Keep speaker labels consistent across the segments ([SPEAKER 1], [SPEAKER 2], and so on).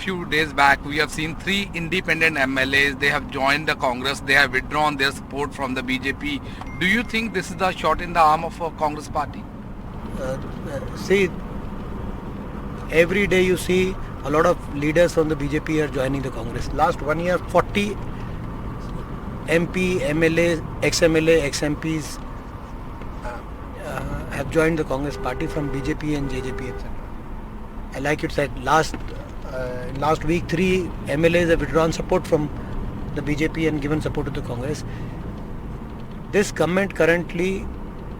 [SPEAKER 1] few days back, we have seen 3 independent MLAs. They have joined the Congress. They have withdrawn their support from the BJP. Do you think this is the shot in the arm of a Congress party?
[SPEAKER 2] See, every day you see a lot of leaders from the BJP are joining the Congress. Last 1 year, 40 MP, MLA, ex-MLA, ex-MPs have joined the Congress party from BJP and JJP, etc. Like you said, last week 3 MLAs have withdrawn support from the BJP and given support to the Congress. This government currently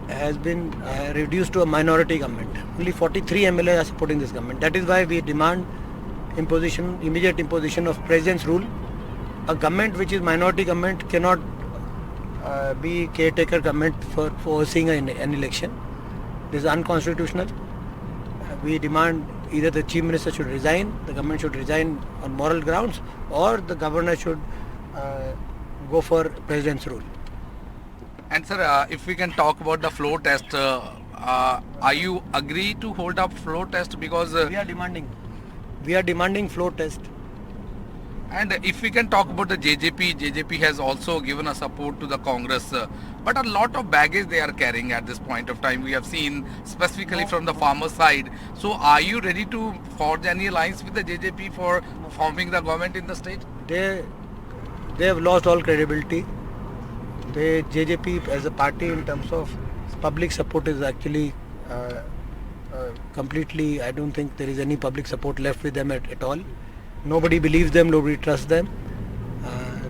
[SPEAKER 2] has been reduced to a minority government. Only 43 MLAs are supporting this government. That is why we demand immediate imposition of President's rule. A government which is minority government cannot be caretaker government for overseeing an election. This is unconstitutional. We demand either the Chief Minister should resign, the government should resign on moral grounds, or the governor should go for President's rule.
[SPEAKER 1] And sir, if we can talk about the floor test, are you agree to hold up floor test because
[SPEAKER 2] we are demanding floor test.
[SPEAKER 1] And if we can talk about the JJP has also given a support to the Congress, but a lot of baggage they are carrying at this point of time. We have seen specifically from the farmer side. So are you ready to forge any alliance with the JJP for forming the government in the state?
[SPEAKER 2] They have lost all credibility. The JJP as a party in terms of public support is actually completely, I don't think there is any public support left with them at all. Nobody believes them, nobody trusts them.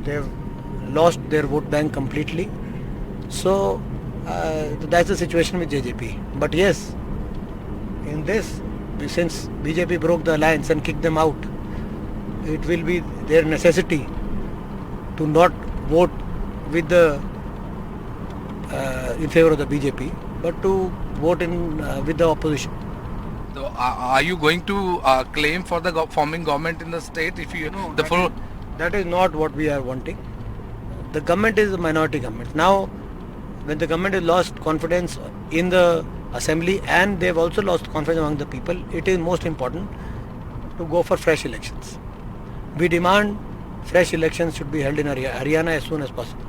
[SPEAKER 2] They have lost their vote bank completely. So that's the situation with JJP. But yes, in this, since BJP broke the alliance and kicked them out, it will be their necessity to not vote with the in favor of the BJP, but to vote with the opposition.
[SPEAKER 1] So are you going to claim for the forming government in the state if you
[SPEAKER 2] that is not what we are wanting. The government is a minority government. Now, when the government has lost confidence in the assembly and they have also lost confidence among the people, it is most important to go for fresh elections. We demand fresh elections should be held in Haryana as soon as possible.